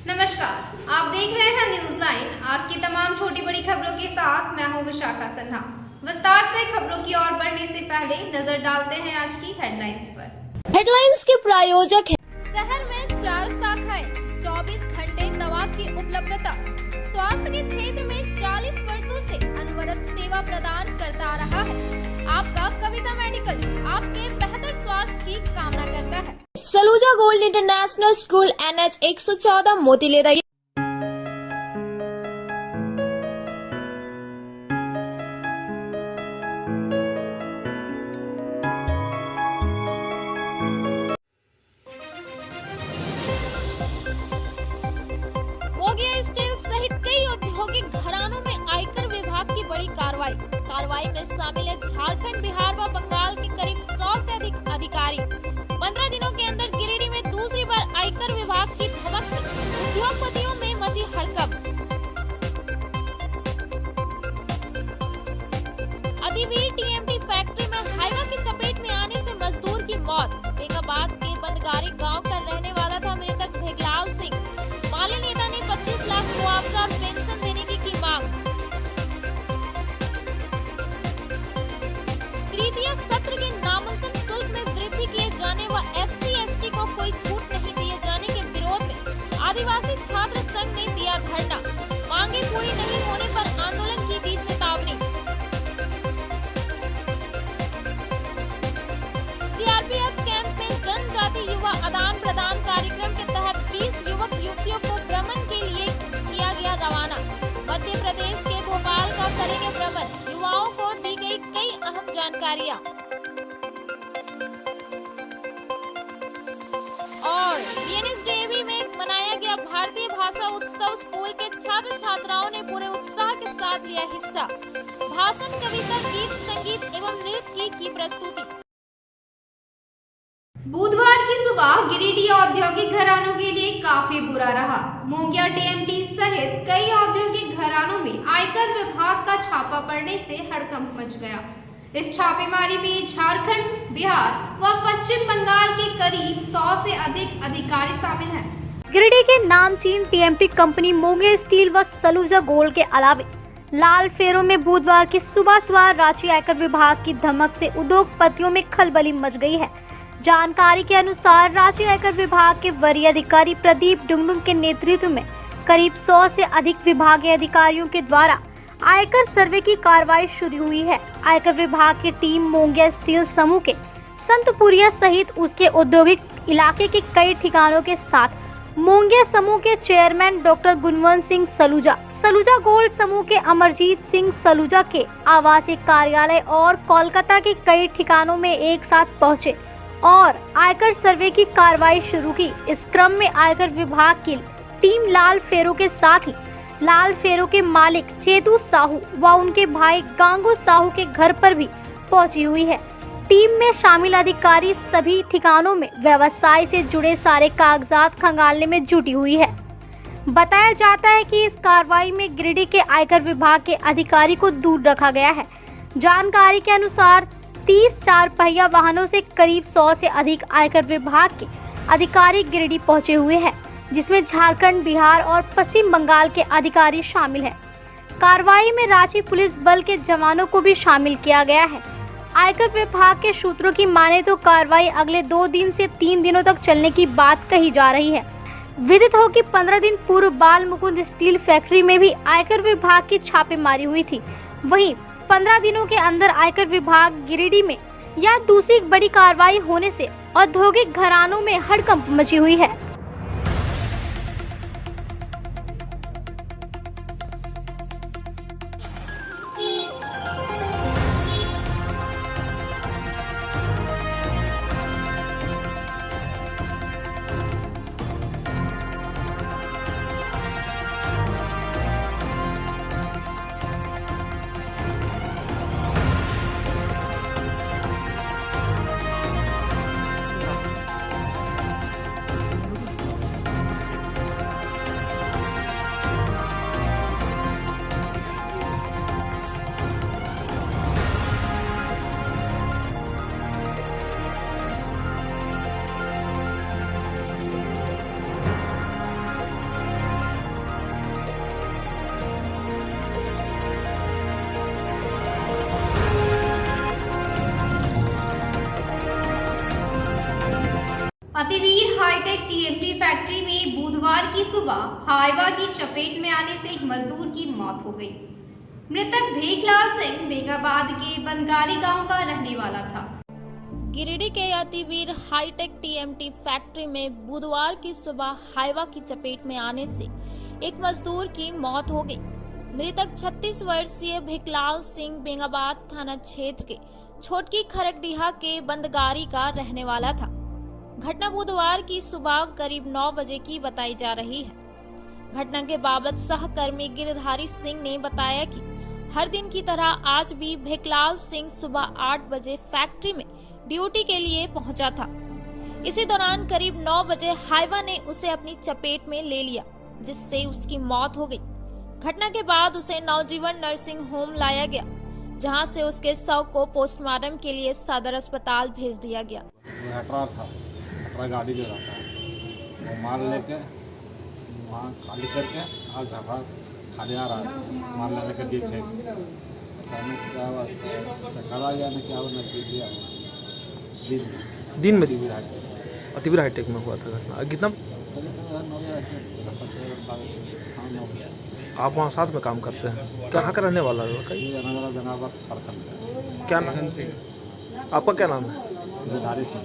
नमस्कार, आप देख रहे हैं न्यूज लाइन। आज की तमाम छोटी बड़ी खबरों के साथ मैं हूं विशाखा सिन्हा। विस्तार से खबरों की ओर बढ़ने से पहले नजर डालते हैं आज की हेडलाइंस पर। हेडलाइंस के प्रायोजक हैं शहर में 4 शाखाएं, 24 घंटे दवा की उपलब्धता। स्वास्थ्य के क्षेत्र में 40 वर्षों से अनवरत सेवा प्रदान करता रहा है। आपका कविता मेडिकल आपके बेहतर स्वास्थ्य की कामना करता है। Saluja gold international school NH 114 Motilera. Moge steel सहित कई औद्योगिक घरानों में आयकर विभाग की बड़ी कार्रवाई में शामिल है झारखंड, बिहार व बंगाल के करीब 100 से अधिक अधिकारी। 15 दिनों के अंदर गिरिडीह में दूसरी बार आयकर विभाग की धमक से उद्योगपतियों में मची हड़कंप। अतिवीर TMT फैक्ट्री में हाइवा की चपेट में आने से मजदूर की मौत। बेगाबाद के बंदगारी गांव का रहने वाला था मृतक भेगलाल सिंह। माले नेता ने 25 लाख मुआवजा और पेंशन देने की मांग। तृतीय सत्र के नामांकन शुल्क में वृद्धि किए जाने व SC/ST को कोई छूट नहीं दिए जाने के विरोध में आदिवासी छात्र संघ ने दिया धरना। मांगे पूरी नहीं होने पर आंदोलन की दी चेतावनी। CRPF कैंप में जनजाति युवा आदान प्रदान कार्यक्रम के तहत 20 युवक युवतियों को भ्रमण के लिए किया गया रवाना। मध्य प्रदेश के भोपाल का करेंगे भ्रमण। युवाओं को दी गई कई अहम जानकारियां। और BNSDAB में मनाया गया भारतीय भाषा उत्सव। स्कूल के छात्र छात्राओं ने पूरे उत्साह के साथ लिया हिस्सा। भाषण, कविता, गीत, संगीत एवं नृत्य की प्रस्तुति। बुधवार की सुबह गिरिडीह औद्योगिक घरानों के लिए काफी बुरा रहा। मोंगिया TMT सहित कई औद्योगिक घरानों में आयकर विभाग का छापा पड़ने से हड़कंप मच गया। इस छापेमारी में झारखंड, बिहार व पश्चिम बंगाल के करीब 100 से अधिक अधिकारी शामिल हैं। गिरिडीह के नामचीन TMT कंपनी मोगे स्टील व सलूजा गोल्ड के अलावे लाल फेरों में बुधवार की सुबह राज्य आयकर विभाग की धमक से उद्योगपतियों में खलबली मच गई है। जानकारी के अनुसार राज्य आयकर विभाग के वरीय अधिकारी प्रदीप डुंगडुंग के नेतृत्व में करीब 100 से अधिक विभागीय अधिकारियों के द्वारा आयकर सर्वे की कार्रवाई शुरू हुई है। आयकर विभाग की टीम मोंगिया स्टील समूह के संतपुरिया सहित उसके औद्योगिक इलाके के कई ठिकानों के साथ मोंगिया समूह के चेयरमैन डॉक्टर गुणवंत सिंह सलूजा गोल्ड समूह के अमरजीत सिंह सलूजा के आवासीय कार्यालय और कोलकाता के कई ठिकानों में एक साथ पहुंचे और आयकर सर्वे की कार्रवाई शुरू की। इस क्रम में आयकर विभाग की टीम लाल फेरों के साथ ही लाल फेरों के मालिक चेतू साहू व उनके भाई गांगू साहू के घर पर भी पहुंची हुई है। टीम में शामिल अधिकारी सभी ठिकानों में व्यवसाय से जुड़े सारे कागजात खंगालने में जुटी हुई है। बताया जाता है कि इस कार्रवाई में गिरिडीह के आयकर विभाग के अधिकारी को दूर रखा गया है। जानकारी के अनुसार 30 4 पहिया वाहनों से करीब 100 से अधिक आयकर विभाग के अधिकारी गिरिडीह पहुंचे हुए हैं, जिसमें झारखंड, बिहार और पश्चिम बंगाल के अधिकारी शामिल हैं। कार्रवाई में रांची पुलिस बल के जवानों को भी शामिल किया गया है। आयकर विभाग के सूत्रों की माने तो कार्रवाई अगले 2 दिन से 3 दिनों तक चलने की बात कही जा रही है। विदित हो कि 15 दिन पूर्व बाल मुकुंद स्टील फैक्ट्री में भी आयकर विभाग की छापेमारी हुई थी। वहीं 15 दिनों के अंदर आयकर विभाग गिरिडीह में या दूसरी बड़ी कार्रवाई होने से औद्योगिक घरानों में हड़कंप मची हुई है। अतिवीर हाईटेक टीएमटी फैक्ट्री में बुधवार की सुबह हाइवा की चपेट में आने से एक मजदूर की मौत हो गई। मृतक भेखलाल सिंह बेगाबाद के बनगारी गांव का रहने वाला था। गिरिडीह के अतिवीर हाईटेक टीएमटी फैक्ट्री में बुधवार की सुबह हाइवा की चपेट में आने से एक मजदूर की मौत हो गई। मृतक 36 वर्षीय भेखलाल सिंह बेगाबाद थाना क्षेत्र के छोटकी खरकडीहा के बंदगारी का रहने वाला था। घटना बुधवार की सुबह करीब 9 बजे की बताई जा रही है। घटना के बाबत सहकर्मी गिरधारी सिंह ने बताया कि हर दिन की तरह आज भी भेखलाल सिंह सुबह 8 बजे फैक्ट्री में ड्यूटी के लिए पहुंचा था। इसी दौरान करीब 9 बजे हाइवा ने उसे अपनी चपेट में ले लिया, जिससे उसकी मौत हो गई। घटना के बाद उसे नवजीवन नर्सिंग होम लाया गया, जहां से उसके शव को पोस्टमार्टम के लिए सदर अस्पताल भेज दिया गया। गाड़ी ले रहा था, वो माल लेके वहाँ खाली करके आज सफा खाली आ रहा है, माल लेने के देखे अचानक क्या हुआ, चक्कर आ गया ना क्या हुआ, नजदीक दिया दिन में अतिवीर हाईटेक में हुआ था घटना। कितना आप वहाँ साथ में काम करते हैं? कहाँ का रहने वाला है? क्या नाम है आपका? क्या नाम है? गिरधारी सिंह।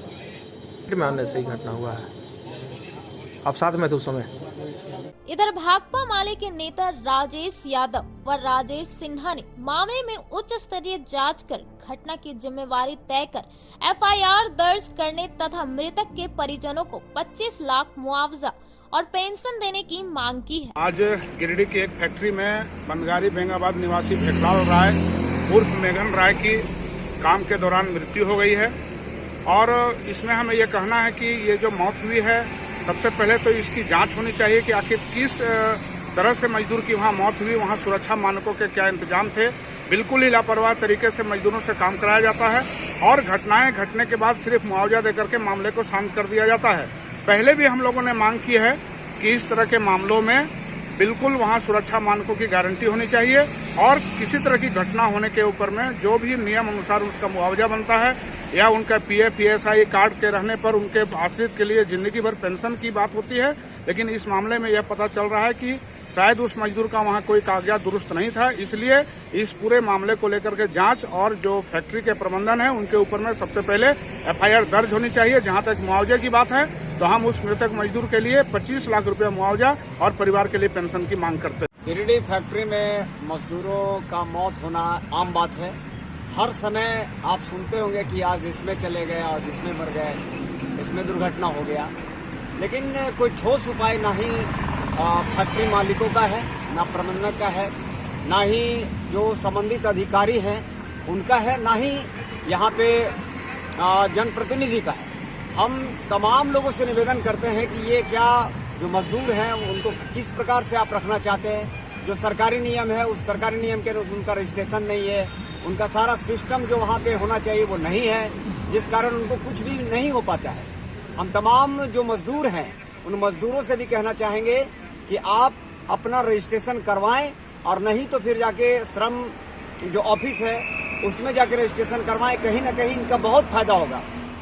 में आने से ही घटना हुआ है। आप साथ में थे उस समय? इधर भाकपा माले के नेता राजेश यादव व राजेश सिन्हा ने मामले में उच्च स्तरीय जांच कर घटना की जिम्मेवारी तय कर एफआईआर दर्ज करने तथा मृतक के परिजनों को 25 लाख मुआवजा और पेंशन देने की मांग की है। आज गिरिडीह की एक फैक्ट्री में बनगारी बेगाबाद निवासी भेखलाल राय उर्फ मेघन राय की काम के दौरान मृत्यु हो गई है। और इसमें हमें ये कहना है कि ये जो मौत हुई है, सबसे पहले तो इसकी जांच होनी चाहिए कि आखिर किस तरह से मजदूर की वहाँ मौत हुई, वहाँ सुरक्षा मानकों के क्या इंतजाम थे। बिल्कुल ही लापरवाह तरीके से मजदूरों से काम कराया जाता है और घटनाएं घटने के बाद सिर्फ मुआवजा देकर के मामले को शांत कर दिया जाता है। पहले भी हम लोगों ने मांग की है कि इस तरह के मामलों में बिल्कुल वहाँ सुरक्षा मानकों की गारंटी होनी चाहिए और किसी तरह की घटना होने के ऊपर में जो भी नियम अनुसार उसका मुआवजा बनता है या उनका पीएफ पीएसआई कार्ड के रहने पर उनके आश्रित के लिए जिंदगी भर पेंशन की बात होती है। लेकिन इस मामले में यह पता चल रहा है कि शायद उस मजदूर का वहाँ कोई कागजात दुरुस्त नहीं था, इसलिए इस पूरे मामले को लेकर के जांच और जो फैक्ट्री के प्रबंधन है उनके ऊपर में सबसे पहले एफआईआर दर्ज होनी चाहिए। जहाँ तक मुआवजे की बात है तो हम उस मृतक मजदूर के लिए 25 लाख रुपया मुआवजा और परिवार के लिए पेंशन की मांग करते हैं। गिरिडीह फैक्ट्री में मजदूरों का मौत होना आम बात है। हर समय आप सुनते होंगे कि आज इसमें चले गए, आज इसमें मर गए, इसमें दुर्घटना हो गया, लेकिन कोई ठोस उपाय ना ही फैक्ट्री मालिकों का है, ना प्रबंधक का है, ना ही जो संबंधित अधिकारी हैं उनका है, ना ही यहाँ पे जनप्रतिनिधि का है। हम तमाम लोगों से निवेदन करते हैं कि ये क्या जो मजदूर हैं उनको किस प्रकार से आप रखना चाहते हैं। जो सरकारी नियम है उस सरकारी नियम के अनुसार उनका रजिस्ट्रेशन नहीं है, उनका सारा सिस्टम जो वहाँ पे होना चाहिए वो नहीं है, जिस कारण उनको कुछ भी नहीं हो पाता है। हम तमाम जो मजदूर हैं उन मजदूरों से भी कहना चाहेंगे कि आप अपना रजिस्ट्रेशन करवाएं और नहीं तो फिर जाके श्रम जो ऑफिस है उसमें जाके रजिस्ट्रेशन करवाएं। कहीं ना कहीं इनका बहुत फायदा होगा।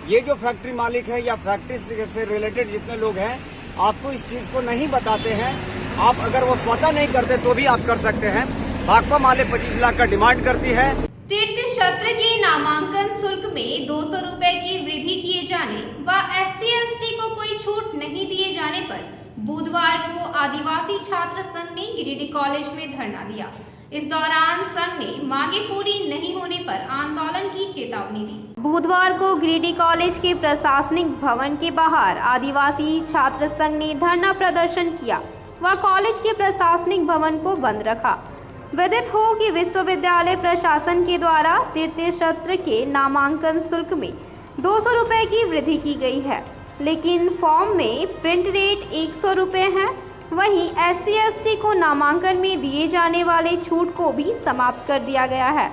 ये जो फैक्ट्री मालिक है या फैक्ट्री से रिलेटेड जितने लोग हैं आपको इस चीज को नहीं बताते हैं। आप अगर वो स्वतः नहीं करते तो भी आप कर सकते हैं। भाकपा माले 25 लाख का डिमांड करती है। तीर्थ क्षेत्र के नामांकन शुल्क में 200 रुपए की वृद्धि किए जाने व SC/ST को कोई छूट नहीं दिए जाने पर बुधवार को आदिवासी छात्र संघ ने गिरिडीह कॉलेज में धरना दिया। इस दौरान संघ ने मांगे पूरी नहीं होने पर आंदोलन की चेतावनी दी। बुधवार को गिरिडीह कॉलेज के प्रशासनिक भवन के बाहर आदिवासी छात्र संघ ने धरना प्रदर्शन किया व कॉलेज के प्रशासनिक भवन को बंद रखा। विदित हो कि विश्वविद्यालय प्रशासन के द्वारा तृतीय सत्र के नामांकन शुल्क में 200 रुपये की वृद्धि की गई है, लेकिन फॉर्म में प्रिंट रेट 100 रुपये है। वहीं SC/ST को नामांकन में दिए जाने वाले छूट को भी समाप्त कर दिया गया है।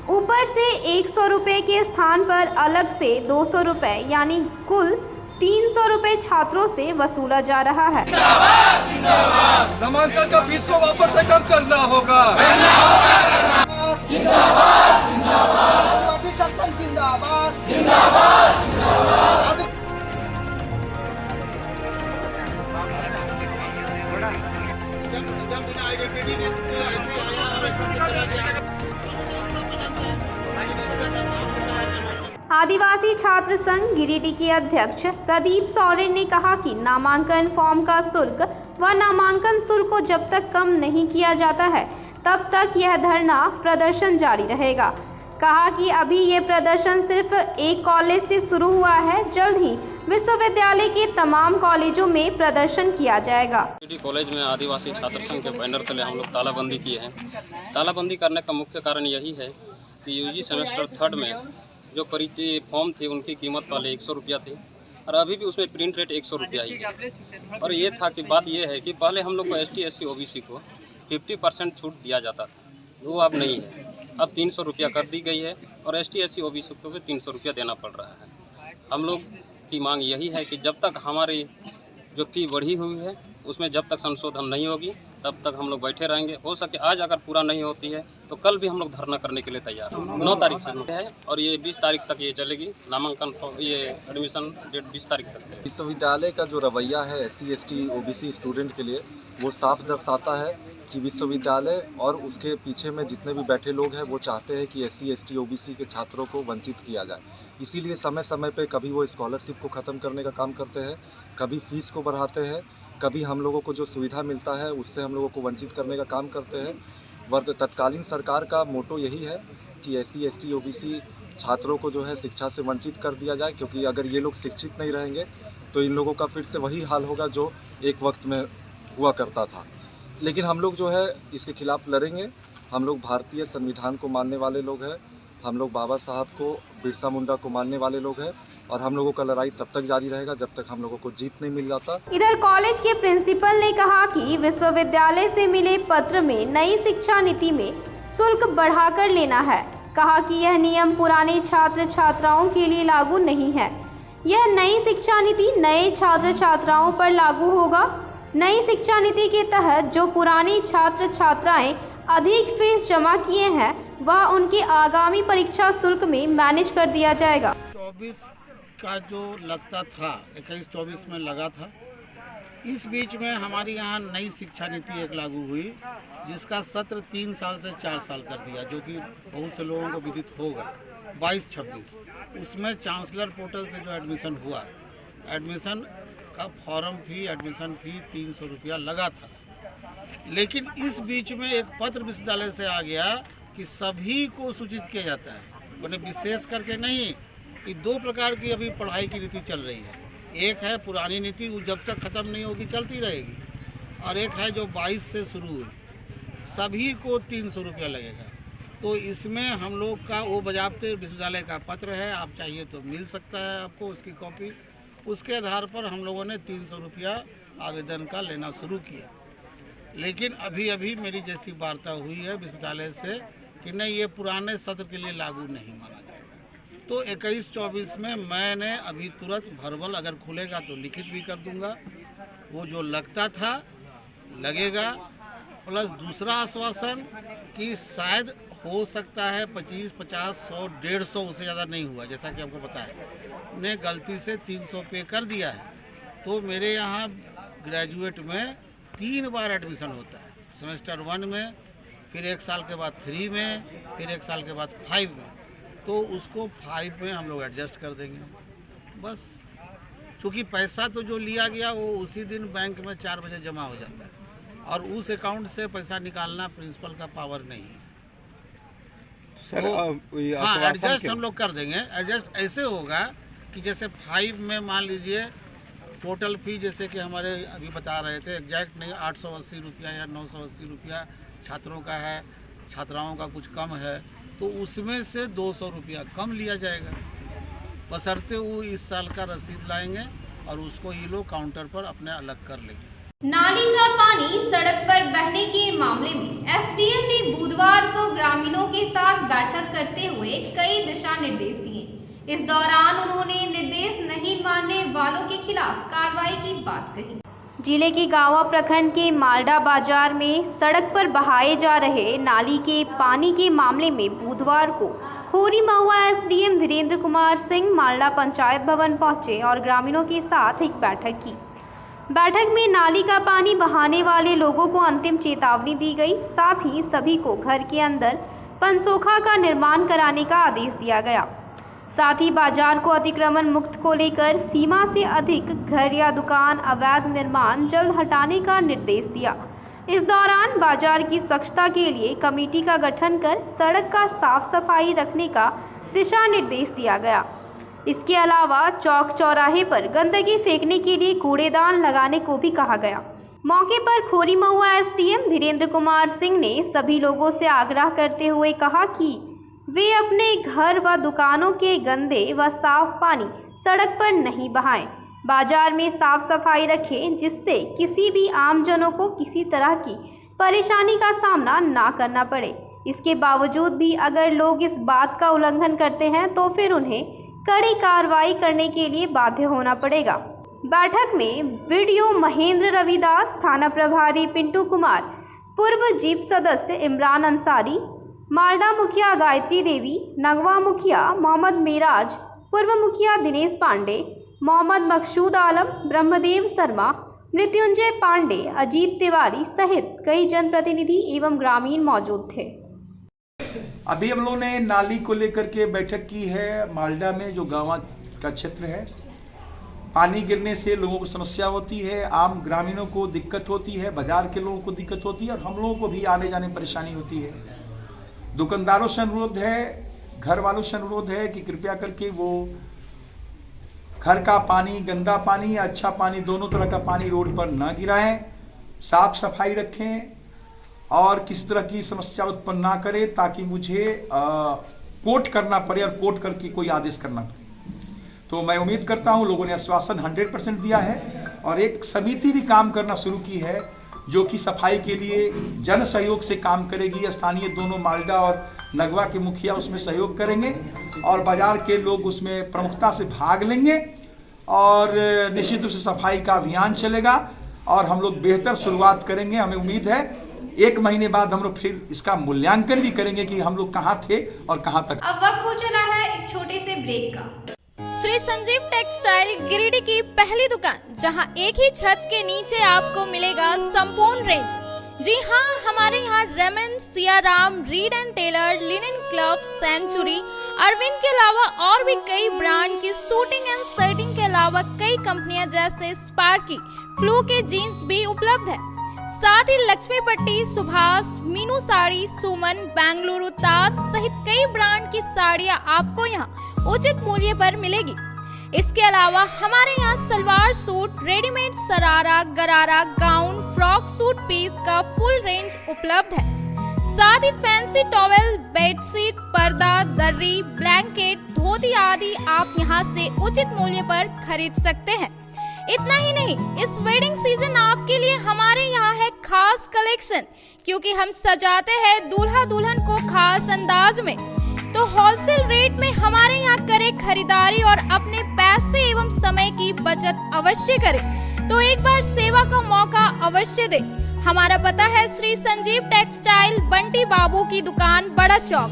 ऊपर से 100 रुपये के स्थान पर अलग से 200 रुपये यानी कुल 300 रुपये छात्रों से वसूला जा रहा है। नामांकन का फीस को वापस से कम करना होगा। आदिवासी छात्र संघ गिरिडीह के अध्यक्ष प्रदीप सोरेन ने कहा कि नामांकन फॉर्म का शुल्क व नामांकन शुल्क को जब तक कम नहीं किया जाता है तब तक यह धरना प्रदर्शन जारी रहेगा। कहा कि अभी ये प्रदर्शन सिर्फ एक कॉलेज से शुरू हुआ है, जल्द ही विश्वविद्यालय के तमाम कॉलेजों में प्रदर्शन किया जाएगा। कॉलेज में आदिवासी छात्र संघ के बैनर तले हम लोग तालाबंदी किए हैं। तालाबंदी करने का मुख्य कारण यही है कि यूजी सेमेस्टर 3 में जो परीक्षा फॉर्म थे उनकी कीमत पहले 100 रुपया थी और अभी भी उसमें प्रिंट रेट 100 रुपया ही है। और ये था कि बात ये है कि पहले हम लोग को ST SC OBC को 50% छूट दिया जाता था, वो अब नहीं है। अब 300 रुपया कर दी गई है और ST SC OBC को भी 300 रुपया देना पड़ रहा है। हम लोग की मांग यही है कि जब तक हमारी जो फी बढ़ी हुई है उसमें जब तक संशोधन नहीं होगी तब तक हम लोग बैठे रहेंगे। हो सके आज अगर पूरा नहीं होती है तो कल भी हम लोग धरना करने के लिए तैयार हैं। 9 तारीख से है और ये 20 तारीख तक ये चलेगी। नामांकन ये एडमिशन डेट 20 तारीख तक है। विश्वविद्यालय का जो रवैया है SC ST OBC स्टूडेंट के लिए वो साफ दर्शाता है कि विश्वविद्यालय और उसके पीछे में जितने भी बैठे लोग हैं वो चाहते हैं कि SC ST OBC के छात्रों को वंचित किया जाए। इसीलिए समय समय पे कभी वो स्कॉलरशिप को ख़त्म करने का काम करते हैं, कभी फीस को बढ़ाते हैं, कभी हम लोगों को जो सुविधा मिलता है उससे हम लोगों को वंचित करने का काम करते हैं। तत्कालीन सरकार का मोटो यही है कि SC ST OBC छात्रों को जो है शिक्षा से वंचित कर दिया जाए, क्योंकि अगर ये लोग शिक्षित नहीं रहेंगे तो इन लोगों का फिर से वही हाल होगा जो एक वक्त में हुआ करता था। लेकिन हम लोग जो है इसके खिलाफ लड़ेंगे। हम लोग भारतीय संविधान को मानने वाले लोग हैं, हम लोग बाबा साहब को, बिरसा मुंडा को मानने वाले लोग हैं और हम लोगों का लड़ाई तब तक जारी रहेगा जब तक हम लोगों को जीत नहीं मिल जाता। इधर कॉलेज के प्रिंसिपल ने कहा कि विश्वविद्यालय से मिले पत्र में नई शिक्षा नीति में शुल्क बढ़ाकर लेना है। कहा कि यह नियम पुराने छात्र छात्राओं के लिए लागू नहीं है। यह नई शिक्षा नीति नए छात्र छात्राओं पर लागू होगा। नई शिक्षा नीति के तहत जो पुरानी छात्र छात्राएं अधिक फीस जमा किए हैं वह उनके आगामी परीक्षा शुल्क में मैनेज कर दिया जाएगा। 24 का जो लगता था 21-24 में लगा था। इस बीच में हमारे यहाँ नई शिक्षा नीति एक लागू हुई जिसका सत्र 3 साल से 4 साल कर दिया, जो कि बहुत से लोगों को विदित होगा। 22-26 उसमें चांसलर पोर्टल से जो एडमिशन हुआ, एडमिशन का फॉर्म फी, एडमिशन फी 300 रुपया लगा था। लेकिन इस बीच में एक पत्र विश्वविद्यालय से आ गया कि सभी को सूचित किया जाता है, उन्हें विशेष करके नहीं, कि 2 प्रकार की अभी पढ़ाई की नीति चल रही है। एक है पुरानी नीति, वो जब तक ख़त्म नहीं होगी चलती रहेगी, और एक है जो 22 से शुरू हुई, सभी को 300 रुपया लगेगा। तो इसमें हम लोग का वो बजाबते विश्वविद्यालय का पत्र है, आप चाहिए तो मिल सकता है आपको उसकी कॉपी। उसके आधार पर हम लोगों ने 300 रुपया आवेदन का लेना शुरू किया। लेकिन अभी मेरी जैसी वार्ता हुई है विश्वविद्यालय से कि नहीं, ये पुराने सत्र के लिए लागू नहीं माना जाएगा। तो 21-24 में मैंने अभी तुरंत भरबल अगर खुलेगा तो लिखित भी कर दूंगा। वो जो लगता था लगेगा, प्लस दूसरा आश्वासन कि शायद हो सकता है 25, 50, 100, 150, उससे ज़्यादा नहीं हुआ। जैसा कि आपको पता है ने गलती से 300 पे कर दिया है। तो मेरे यहाँ ग्रेजुएट में 3 बार एडमिशन होता है, सेमेस्टर 1 में, फिर 1 साल के बाद 3 में, फिर 1 साल के बाद 5 में। तो उसको 5 में हम लोग एडजस्ट कर देंगे बस। चूँकि पैसा तो जो लिया गया वो उसी दिन बैंक में 4 बजे जमा हो जाता है और उस अकाउंट से पैसा निकालना प्रिंसिपल का पावर नहीं है। तो हाँ, एडजस्ट हम लोग कर देंगे। एडजस्ट ऐसे होगा कि जैसे 5 में मान लीजिए टोटल फ़ी जैसे कि हमारे अभी बता रहे थे, एग्जैक्ट नहीं, 880 रुपया या 980 रुपया छात्रों का है, छात्राओं का कुछ कम है, तो उसमें से 200 रुपया कम लिया जाएगा। बशर्ते वो इस साल का रसीद लाएंगे और उसको ये लोग काउंटर पर अपने अलग कर लेंगे। नाली का पानी सड़क पर बहने के मामले में एसडीएम ने बुधवार को ग्रामीणों के साथ बैठक करते हुए कई दिशा निर्देश दिए। इस दौरान उन्होंने निर्देश नहीं मानने वालों के खिलाफ कार्रवाई की बात कही। जिले के गांवा प्रखंड के मालडा बाजार में सड़क पर बहाए जा रहे नाली के पानी के मामले में बुधवार को खोरी महुआ एसडीएम धीरेन्द्र कुमार सिंह मालडा पंचायत भवन पहुंचे और ग्रामीणों के साथ एक बैठक की। बैठक में नाली का पानी बहाने वाले लोगों को अंतिम चेतावनी दी गई। साथ ही सभी को घर के अंदर पनसोखा का निर्माण कराने का आदेश दिया गया। साथ ही बाजार को अतिक्रमण मुक्त को लेकर सीमा से अधिक घर या दुकान अवैध निर्माण जल्द हटाने का निर्देश दिया। इस दौरान बाजार की स्वच्छता के लिए कमेटी का गठन कर सड़क का साफ सफाई रखने का दिशा निर्देश दिया गया। इसके अलावा चौक चौराहे पर गंदगी फेंकने के लिए कूड़ेदान लगाने को भी कहा गया। मौके पर खोरी महुआ एसडीएम धीरेन्द्र कुमार सिंह ने सभी लोगों से आग्रह करते हुए कहा कि वे अपने घर व दुकानों के गंदे व साफ पानी सड़क पर नहीं बहाएं। बाजार में साफ सफाई रखें, जिससे किसी भी आमजनों को किसी तरह की परेशानी का सामना ना करना पड़े। इसके बावजूद भी अगर लोग इस बात का उल्लंघन करते हैं तो फिर उन्हें कड़ी कार्रवाई करने के लिए बाध्य होना पड़ेगा। बैठक में वीडियो महेंद्र रविदास, थाना प्रभारी पिंटू कुमार, पूर्व जीप सदस्य इमरान अंसारी, मालडा मुखिया गायत्री देवी, नगवा मुखिया मोहम्मद मेराज, पूर्व मुखिया दिनेश पांडे, मोहम्मद मकसूद आलम, ब्रह्मदेव शर्मा, मृत्युंजय पांडे, अजीत तिवारी सहित कई जनप्रतिनिधि एवं ग्रामीण मौजूद थे। अभी हम लोगों ने नाली को लेकर के बैठक की है। मालडा में जो गाँव का क्षेत्र है, पानी गिरने से लोगों को समस्या होती है, आम ग्रामीणों को दिक्कत होती है, बाजार के लोगों को दिक्कत होती है और हम लोगों को भी आने जाने में परेशानी होती है। दुकानदारों से अनुरोध है, घर वालों से अनुरोध है कि कृपया करके वो घर का पानी, गंदा पानी या अच्छा पानी, दोनों तरह का पानी रोड पर न गिराएं, साफ सफाई रखें और किसी तरह की समस्या उत्पन्न ना करें, ताकि मुझे कोर्ट करना पड़े और कोर्ट करके कोई आदेश करना पड़े। तो मैं उम्मीद करता हूं लोगों ने आश्वासन 100% दिया है और एक समिति भी काम करना शुरू की है जो कि सफाई के लिए जन सहयोग से काम करेगी। स्थानीय दोनों मालडा और नगवा के मुखिया उसमें सहयोग करेंगे और बाजार के लोग उसमें प्रमुखता से भाग लेंगे और निश्चित रूप से सफाई का अभियान चलेगा और हम लोग बेहतर शुरुआत करेंगे। हमें उम्मीद है 1 महीने बाद हम लोग फिर इसका मूल्यांकन भी करेंगे कि हम लोग कहाँ थे और कहाँ तक। अब वक्त हो चला है एक छोटे से ब्रेक का। श्री संजीव टेक्सटाइल गिरिडीह की पहली दुकान, जहां एक ही छत के नीचे आपको मिलेगा संपूर्ण रेंज। जी हाँ, हमारे यहाँ Raymond, Siyaram, Reid and Taylor, linen club, century, Arvind के अलावा और भी कई ब्रांड की सूटिंग एंड शर्टिंग के अलावा कई कंपनियां जैसे स्पार्की, फ्लू के जीन्स भी उपलब्ध है। साथ ही लक्ष्मी पट्टी, सुभाष, मीनू साड़ी, सुमन, बेंगलुरु ताज सहित कई ब्रांड की साड़ियां आपको यहाँ उचित मूल्य पर मिलेगी। इसके अलावा हमारे यहाँ सलवार सूट, रेडीमेड सरारा, गरारा, गाउन, फ्रॉक सूट पीस का फुल रेंज उपलब्ध है। साथ ही फैंसी टॉवेल, बेडशीट, पर्दा, दर्री, ब्लैंकेट, धोती आदि आप यहाँ से उचित मूल्य पर खरीद सकते हैं। इतना ही नहीं, इस वेडिंग सीजन आपके लिए हमारे यहाँ है खास कलेक्शन, क्योंकि हम सजाते हैं दूल्हा दुल्हन को खास अंदाज में। तो होलसेल रेट में हमारे यहाँ करें खरीदारी और अपने पैसे एवं समय की बचत अवश्य करें। तो एक बार सेवा का मौका अवश्य दें। हमारा पता है श्री संजीव टेक्सटाइल, बंटी बाबू की दुकान, Bada Chowk.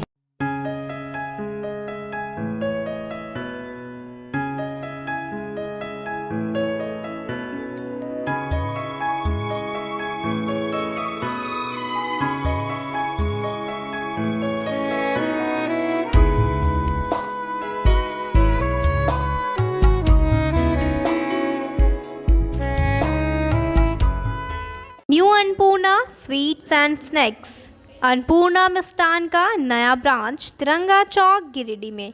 New Annapurna sweets and snacks, Annapurna मिष्ठान का नया ब्रांच तिरंगा चौक गिरिडीह में।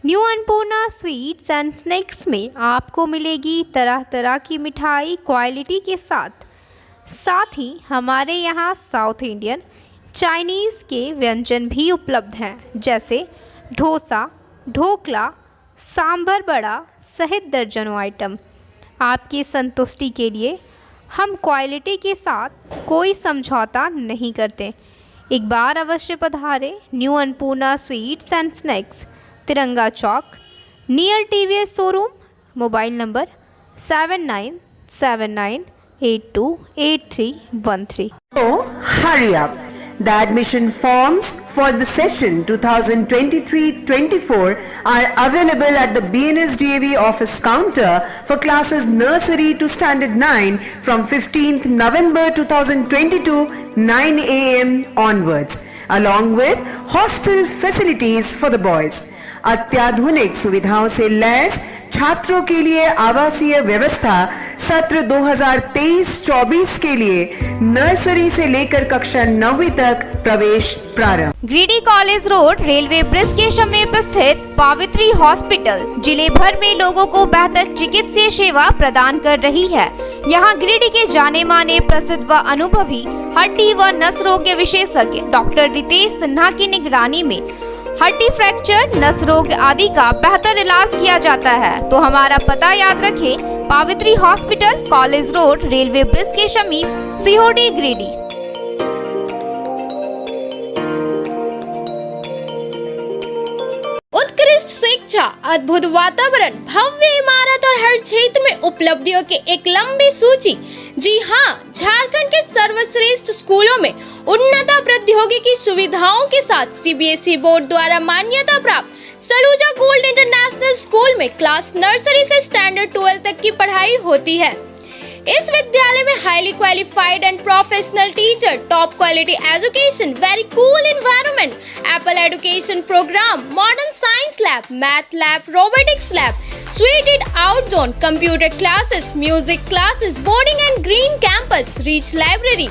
New Annapurna sweets and snacks में आपको मिलेगी तरह तरह की मिठाई क्वालिटी के साथ ही हमारे यहाँ साउथ इंडियन, चाइनीज़ के व्यंजन भी उपलब्ध हैं, जैसे डोसा, ढोकला, सांभर बड़ा सहित दर्जनों आइटम। आपकी संतुष्टि के लिए हम क्वालिटी के साथ कोई समझौता नहीं करते। एक बार अवश्य पधारें new Annapurna sweets and snacks, Tiranga Chowk, near TVS showroom. Mobile number 7979828313। So hurry up. The admission forms for the session 2023-24 are available at the BNSDAV office counter for classes nursery to standard 9 from 15th November 2022 9 a.m. onwards, along with hostel facilities for the boys. अत्याधुनिक सुविधाओं से lace छात्रों के लिए आवासीय व्यवस्था सत्र 2023-24 के लिए नर्सरी से लेकर कक्षा 9वीं तक प्रवेश प्रारंभ। Giridih college road railway bridge के समीप स्थित पावित्री हॉस्पिटल जिले भर में लोगों को बेहतर चिकित्सीय सेवा प्रदान कर रही है। यहाँ गिरिडीह के जाने माने प्रसिद्ध व अनुभवी हड्डी व नस रोग के विशेषज्ञ डॉक्टर रितेश सिन्हा की निगरानी में हड्डी फ्रैक्चर, नस रोग आदि का बेहतर इलाज किया जाता है। तो हमारा पता याद रखें, Pavitri hospital, college road, railway bridge के समीप, सीहोडी, गिरिडीह। उत्कृष्ट शिक्षा, अद्भुत वातावरण, भव्य इमारत और हर क्षेत्र में उपलब्धियों की एक लंबी सूची। जी हाँ, झारखंड के सर्वश्रेष्ठ स्कूलों में उन्नत प्रौद्योगिकी सुविधाओं के साथ सीबीएसई बोर्ड द्वारा मान्यता प्राप्त सलूजा गोल्ड इंटरनेशनल स्कूल में क्लास नर्सरी से स्टैंडर्ड 12 तक की पढ़ाई होती है। इस विद्यालय में highly qualified and professional teacher, top quality education, very cool environment, Apple education program, modern science lab, math lab, robotics lab, suited out zone, computer classes, music classes, boarding and green campus, rich library,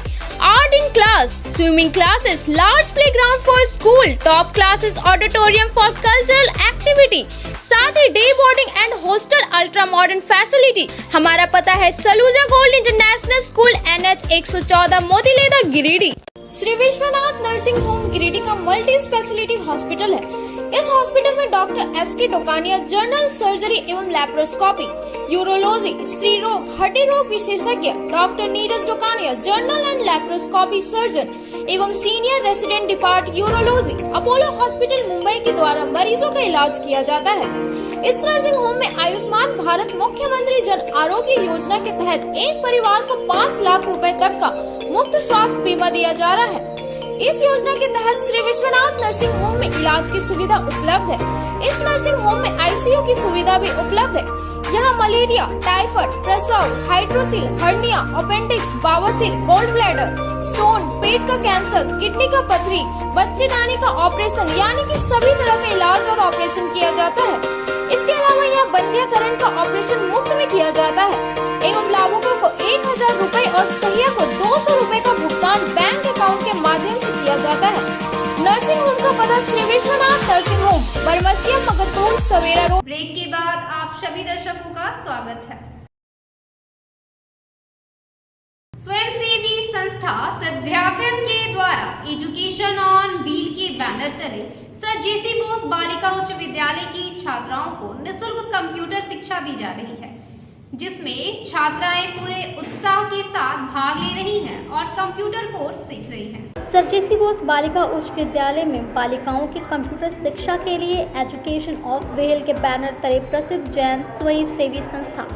art in class, swimming classes, large playground for school, top classes, auditorium for cultural activity, साथ ही day boarding and hostel ultra modern facility. हमारा पता है Saluja gold international school, NH 114, Motileda, Giridih. Shri Vishwanath nursing home Giridih का multi speciality hospital है। इस hospital में doctor SK Dokania general surgery एवं लैप्रोस्कोपी, यूरोलॉजी, स्त्री रोग, हड्डी रोग विशेषज्ञ, doctor Neeraj Dokania general and laparoscopy surgeon एवं senior resident depart urology, Apollo hospital Mumbai के द्वारा मरीजों का इलाज किया जाता है। इस नर्सिंग होम में आयुष्मान भारत मुख्यमंत्री जन आरोग्य योजना के तहत एक परिवार को 5 लाख रुपए तक का मुफ्त स्वास्थ्य बीमा दिया जा रहा है। इस योजना के तहत श्री विश्वनाथ नर्सिंग होम में इलाज की सुविधा उपलब्ध है। इस नर्सिंग होम में ICU की सुविधा भी उपलब्ध है। यहाँ मलेरिया, टाइफाइड, प्रसव, हाइड्रोसिल, हर्निया, अपेंडिक्स, बावासीर, गोल्ड ब्लैडर, स्टोन, पेट का कैंसर, किडनी का पथरी, बच्चेदानी का ऑपरेशन यानी कि सभी तरह का इलाज और ऑपरेशन किया जाता है। इसके अलावा यहाँ बंध्याकरण का ऑपरेशन मुफ्त में किया जाता है एवं लाभुकों को 1000 रुपए और सहिया को 200 रुपए का भुगतान बैंक अकाउंट के माध्यम से किया जाता है। नर्सिंग होम का पता श्री विश्वनाथ नर्सिंग होम, बरमसिया, मगरपुर, सवेरा रोड। ब्रेक के बाद आप सभी दर्शकों का स्वागत है। स्वयंसेवी संस्था सिद्धार्थन के द्वारा एजुकेशन ऑन व्हील के बैनर तले सर JC बोस बालिका उच्च विद्यालय की छात्राओं को निःशुल्क कंप्यूटर शिक्षा दी जा रही है, जिसमें छात्राएं पूरे उत्साह के साथ भाग ले रही हैं और कंप्यूटर कोर्स सीख रही हैं। सर JC बोस बालिका उच्च विद्यालय में बालिकाओं की कंप्यूटर शिक्षा के लिए एजुकेशन ऑफ व्हील के बैनर तले प्रसिद्ध जैन स्वयंसेवी संस्था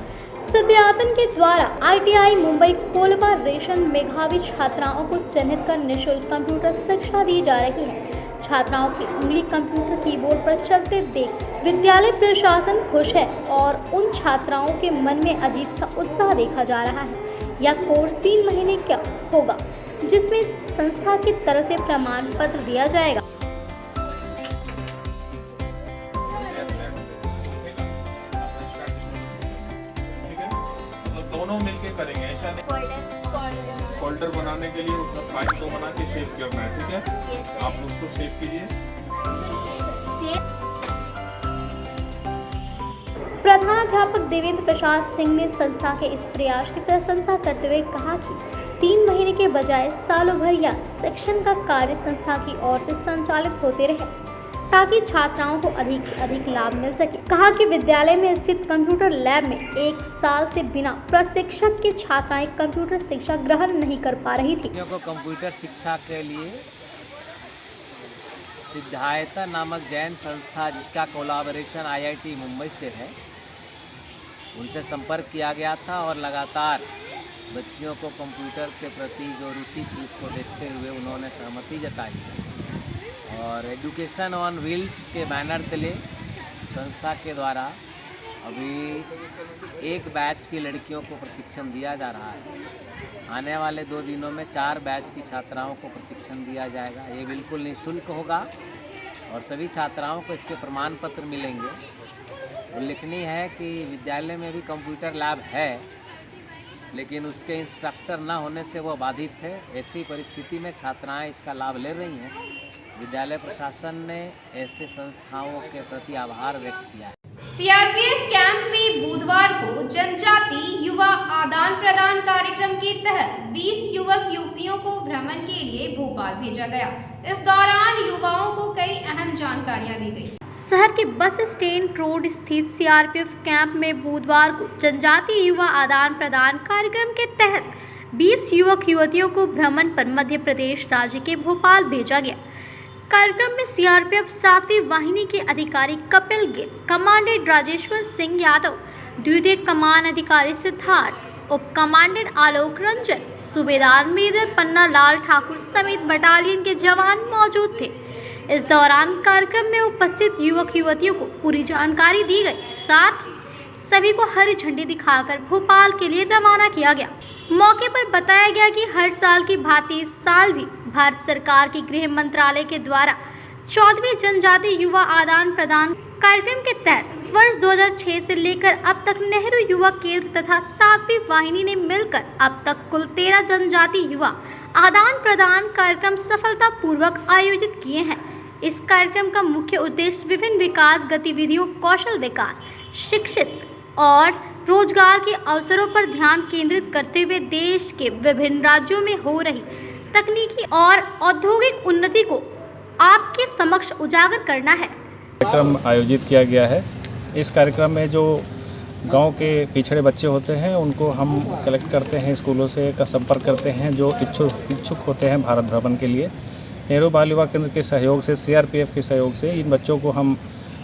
सिद्धार्थन के द्वारा ITI मुंबई कोलैबोरेशन मेधावी छात्राओं को चिन्हित कर निःशुल्क कंप्यूटर शिक्षा दी जा रही है। छात्राओं की उंगली कंप्यूटर कीबोर्ड पर चलते देख विद्यालय प्रशासन खुश है और उन छात्राओं के मन में अजीब सा उत्साह देखा जा रहा है। यह कोर्स 3 महीने का होगा, जिसमें संस्था की तरफ से प्रमाण पत्र दिया जाएगा। दोनों मिलके करेंगे, ऐसा नहीं फोल्डर बनाने के लिए उसमें फाइल को बना के सेव करना है, ठीक है? आप उसको सेव कीजिए। प्रधानाध्यापक देवेंद्र प्रसाद सिंह ने संस्था के इस प्रयास की प्रशंसा करते हुए कहा कि 3 महीने के बजाय सालों भर यह शिक्षण का कार्य संस्था की ओर से संचालित होते रहे, ताकि छात्राओं को अधिक से अधिक लाभ मिल सके। कहा कि विद्यालय में स्थित कंप्यूटर लैब में 1 साल से बिना प्रशिक्षक के छात्राएं कंप्यूटर शिक्षा ग्रहण नहीं कर पा रही थी। को कंप्यूटर शिक्षा के लिए सिद्धार्थन नामक जैन संस्था, जिसका कोलैबोरेशन IIT मुंबई से है, उनसे संपर्क किया गया था और लगातार बच्चियों को कंप्यूटर के प्रति जो रुचि थी उसको देखते हुए उन्होंने सहमति जताई और एजुकेशन ऑन व्हील्स के बैनर तले संस्था के द्वारा अभी एक बैच की लड़कियों को प्रशिक्षण दिया जा रहा है। आने वाले 2 दिनों में 4 बैच की छात्राओं को प्रशिक्षण दिया जाएगा। ये बिल्कुल निःशुल्क होगा और सभी छात्राओं को इसके प्रमाण पत्र मिलेंगे। उल्लेखनीय है कि विद्यालय में भी कंप्यूटर लैब है, लेकिन उसके इंस्ट्रक्टर न होने से वो बाधित है। ऐसी परिस्थिति में छात्राएं इसका लाभ ले रही हैं। विद्यालय प्रशासन ने ऐसे संस्थाओं के प्रति आभार व्यक्त किया है। सीआरपीएफ कैंप में बुधवार को जनजाति युवा आदान प्रदान कार्यक्रम के तहत 20 युवक युवतियों को भ्रमण के लिए भोपाल भेजा गया। इस दौरान युवाओं को कई अहम जानकारियां दी गई। शहर के बस स्टैंड रोड स्थित सीआरपीएफ कैंप में बुधवार को जनजातीय युवा आदान प्रदान कार्यक्रम के तहत 20 युवक युवतियों को भ्रमण पर मध्य प्रदेश राज्य के भोपाल भेजा गया। कार्यक्रम में सीआरपीएफ 7वीं वाहिनी के अधिकारी कपिल गिल, कमांडेंट राजेश्वर सिंह यादव, द्वितीय कमान अधिकारी सिद्धार्थ, उप कमांडेंट आलोक रंजन, सूबेदार मेजर पन्ना लाल ठाकुर समेत बटालियन के जवान मौजूद थे। इस दौरान कार्यक्रम में उपस्थित युवक युवतियों को पूरी जानकारी दी गई। साथ ही सभी को हरी झंडी दिखाकर भोपाल के लिए रवाना किया गया। मौके पर बताया गया कि हर साल की भांति इस साल भी भारत सरकार की गृह मंत्रालय के द्वारा 14वीं जनजातीय युवा आदान प्रदान कार्यक्रम के तहत वर्ष 2006 से लेकर अब तक नेहरू युवा केंद्र तथा 7वीं वाहिनी ने मिलकर अब तक कुल 13 जनजातीय युवा आदान प्रदान कार्यक्रम सफलतापूर्वक आयोजित किए हैं। इस कार्यक्रम का मुख्य उद्देश्य विभिन्न विकास गतिविधियों, कौशल विकास, शिक्षित और रोजगार के अवसरों पर ध्यान केंद्रित करते हुए देश के विभिन्न राज्यों में हो रही तकनीकी और औद्योगिक उन्नति को आपके समक्ष उजागर करना है। कार्यक्रम आयोजित किया गया है। इस कार्यक्रम में जो गांव के पिछड़े बच्चे होते हैं उनको हम कलेक्ट करते हैं, स्कूलों से का संपर्क करते हैं जो इच्छुक होते हैं भारत भ्रमण के लिए। नेहरू बाल युवा केंद्र के सहयोग से, सीआरपीएफ के सहयोग से इन बच्चों को हम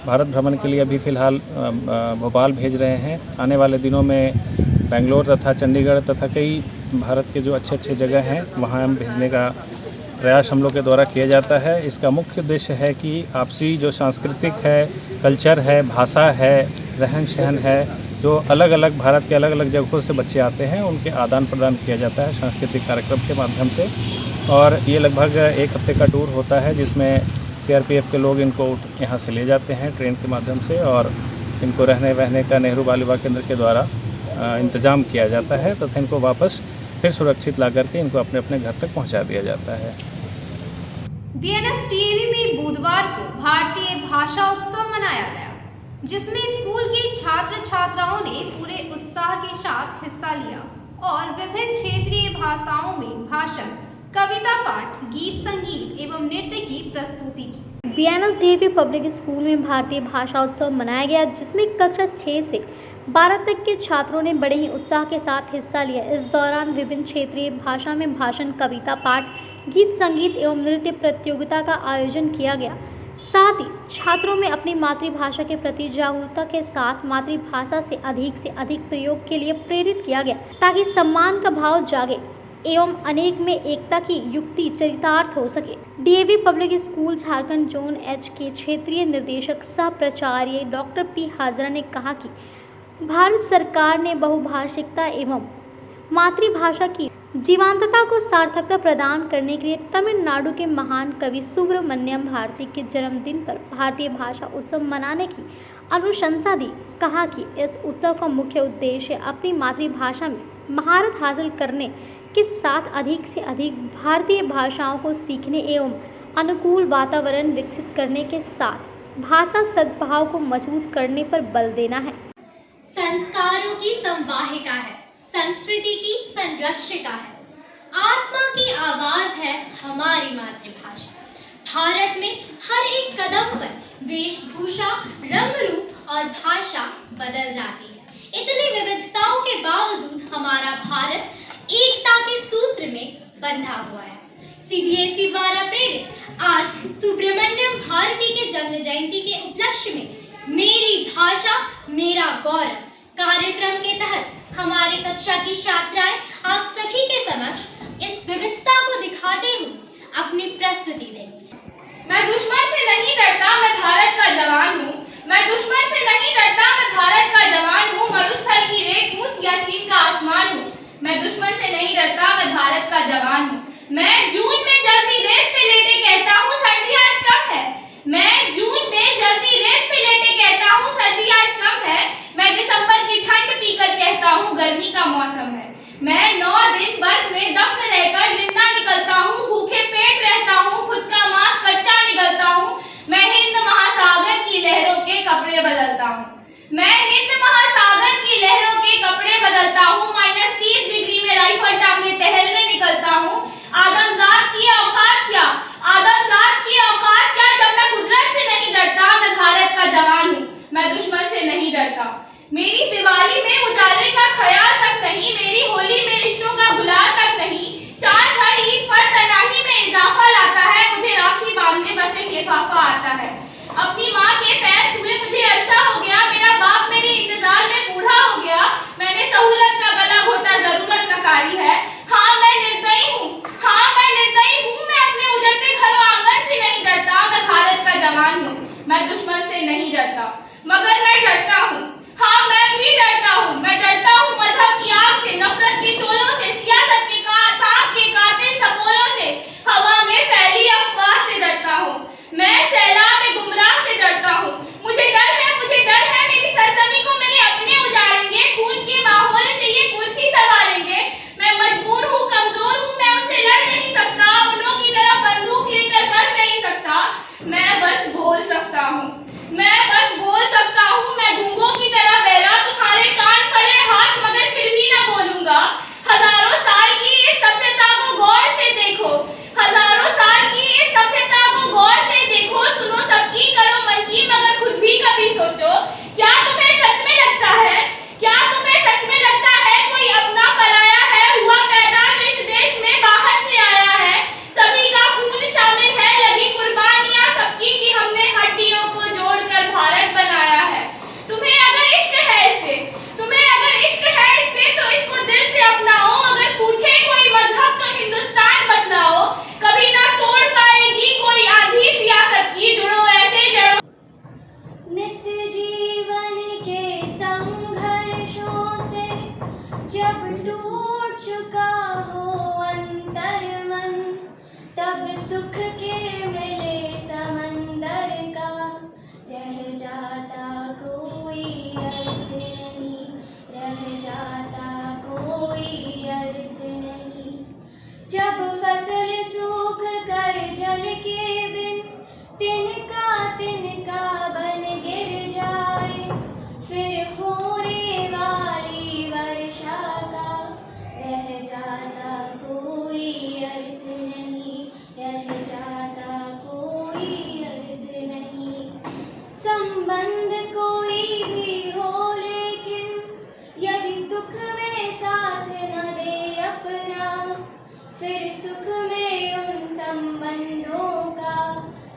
भारत भ्रमण के लिए अभी फ़िलहाल भोपाल भेज रहे हैं। आने वाले दिनों में बेंगलोर तथा चंडीगढ़ तथा कई भारत के जो अच्छे जगह हैं वहाँ हम भेजने का प्रयास हम लोग के द्वारा किया जाता है। इसका मुख्य उद्देश्य है कि आपसी जो सांस्कृतिक है, कल्चर है, भाषा है, रहन सहन है, जो अलग अलग भारत के अलग अलग जगहों से बच्चे आते हैं उनके आदान प्रदान किया जाता है सांस्कृतिक कार्यक्रम के माध्यम से। और ये लगभग 1 हफ्ते का टूर होता है जिसमें सीआरपीएफ के लोग इनको यहाँ से ले जाते हैं ट्रेन के माध्यम से और इनको रहने वहने का नेहरू बाल युवा केंद्र के द्वारा इंतजाम किया जाता है तथा इनको वापस फिर सुरक्षित ला करके इनको अपने अपने घर तक पहुँचा दिया जाता है। बीएनएसटीएवी में बुधवार को भारतीय भाषा उत्सव मनाया गया, जिसमें स्कूल के छात्र छात्राओं ने पूरे उत्साह के साथ हिस्सा लिया और विभिन्न क्षेत्रीय भाषाओं में भाषण, कविता पाठ, गीत संगीत एवं नृत्य की प्रस्तुति की। बीएनएसडीवी पब्लिक स्कूल में भारतीय भाषा उत्सव मनाया गया, जिसमें कक्षा 6 से 12 तक के छात्रों ने बड़े ही उत्साह के साथ हिस्सा लिया। इस दौरान विभिन्न क्षेत्रीय भाषा में भाषण, कविता पाठ, गीत संगीत एवं नृत्य प्रतियोगिता का आयोजन किया गया। साथ ही छात्रों में अपनी मातृभाषा के प्रति जागरूकता के साथ मातृभाषा से अधिक प्रयोग के लिए प्रेरित किया गया, ताकि सम्मान का भाव जागे एवं अनेक में एकता की युक्ति चरितार्थ हो सके। DAV public school Jharkhand zone H के क्षेत्रीय निदेशक सह प्राचार्य डॉक्टर पी हाजरा ने कहा कि भारत सरकार ने बहुभाषिकता एवं मातृभाषा की जीवंतता को सार्थकता प्रदान करने के लिए तमिलनाडु के महान कवि सुब्रमण्यम भारती के जन्मदिन पर भारतीय भाषा उत्सव मनाने की अनुशंसा दी। कहा कि इस उत्सव का मुख्य उद्देश्य अपनी मातृभाषा में महारत हासिल करने के साथ अधिक से अधिक भारतीय भाषाओं को सीखने एवं अनुकूल वातावरण विकसित करने के साथ भाषा सद्भाव को मजबूत करने पर बल देना है। संस्कारों की संवाहिका है, संस्कृति की संरक्षिका है, आत्मा की आवाज है हमारी मातृभाषा। भारत में हर एक कदम पर वेशभूषा, रंग रूप और भाषा बदल जाती है। इतनी विविधताओं के बावजूद हमारा भारत एकता के सूत्र में बंधा हुआ है। सीबीएसई द्वारा प्रेरित आज सुब्रमण्यम भारती के जन्म जयंती के उपलक्ष्य में मेरी भाषा मेरा गौरव कार्यक्रम के तहत हमारे कक्षा की छात्राएं आप सभी के समक्ष इस विविधता को दिखाते हुए अपनी प्रस्तुति देंगी। मैं दुश्मन से नहीं डरता, मैं भारत का जवान हूँ। मैं दुश्मन से नहीं डरता, मैं भारत का जवान हूँ। मरुस्थल की रेत हूँ, सियाचिन का आसमान हूँ। मैं दुश्मन से नहीं डरता, मैं भारत का जवान हूँ। मैं जून में जलती रेत पे लेटे कहता हूँ सर्दी आज कम है। मैं जून में जलती रेत पे लेटे कहता हूँ सर्दी आज कम है। मैं दिसंबर की ठंड पीकर कहता हूँ गर्मी का मौसम है। मैं 9 दिन बर्फ में दफ्न रहकर जिंदा निकलता हूँ, भूखे पेट रहता हूँ, खुद का मांस कच्चा निकलता हूँ। मैं हिंद महासागर की लहरों के कपड़े बदलता हूँ। मैं हिंद महासागर की लहरों के कपड़े बदलता हूँ। -30 डिग्री में राइफल टांगे टहलने निकलता हूँ। आदमजात की औकात क्या, आदमजात की औकात क्या, जब मैं कुदरत से नहीं डरता, मैं भारत का जवान हूँ। मैं दुश्मन से नहीं डरता। मेरी दिवाली में उजाले का ख्याल तक नहीं, मेरी होली में रिश्तों का गुलाल तक नहीं। चार घर ईद पर तनाही में इजाफा लाता है, मुझे राखी बांधने बस एक लिफाफा आता है। अपनी माँ के पैर छुए मुझे अरसा हो गया, मेरा बाप मेरे इंतजार में बूढ़ा हो गया। मैंने सहूलत का गला घोटा, जरूरत नकारी है। हाँ मैं निर्दयी हूँ, हाँ मैं निर्दयी हूँ। मैं अपने उजड़ते घरों आंगन से नहीं डरता, मैं भारत का जवान हूँ। मैं दुश्मन से नहीं डरता, मगर मैं डरता हूँ। हाँ मैं भी डरता हूँ। मैं डरता हूँ मजहब की आग से, नफरत के चोलों से, सियासत के सांप के कातिल सपोलों से, हवा में फैली अफवाह से डरता हूँ। मैं सैलाब गुमराह से डरता हूँ। मुझे डर है, मुझे डर है मेरी सरजमी को मेरे अपने उजाड़ेंगे, खून के माहौल से ये कुर्सी संभालेंगे। मैं मजबूर हूँ, कमजोर हूँ, मैं उनसे लड़ नहीं सकता, अपनों की तरफ बंदूक लेकर बढ़ नहीं सकता। मैं बस बोल सकता हूँ, मैं बस बोल सकता हूँ। मैं गूंगों की तरह बहरा, तुम्हारे कान पर है हाथ, मगर फिर भी ना बोलूंगा। हजारों साल की इस सभ्यता को गौर से देखो, हजारों साल की इस सभ्यता को गौर से देखो। सुनो सबकी, करो मन की, मगर खुद भी कभी सोचो। क्या तुम्हें सच में लगता है, क्या तुम्हें सच में लगता है कोई अपना पराया है, हुआ पैदा जो इस देश में बाहर से आया है। सभी का खून शामिल है, लगी कुर्बानियां सबकी, कि हमने हड्डियों को जोड़कर भारत बनाया है। तुम्हें अगर इश्क है इससे, तुम्हें अगर इश्क है इससे, तो इसको दिल से अपनाओ। अगर पूछे कोई मजहब तो हिंदुस्तान बतलाओ। कभी ना तोड़ पाएगी कोई आंधी सियासत की, जुड़ो ऐसे जड़ों। नित्य जीवन के संघर्षों से जब टूट चुका हो अंतर मन, तब सुख के मिले समंदर का रह जाता कोई अर्थ नहीं, रह जाता कोई अर्थ नहीं। जब फसल सूख कर जल के बिन तिनका बन गिर जाए, फिर होने वाली वर्षा का रह जाता कोई अर्थ नहीं, रह जाता कोई अर्थ नहीं। संबंध कोई भी हो, लेकिन यदि दुख में साथ न दे अपना, फिर सुख में उन संबंधों का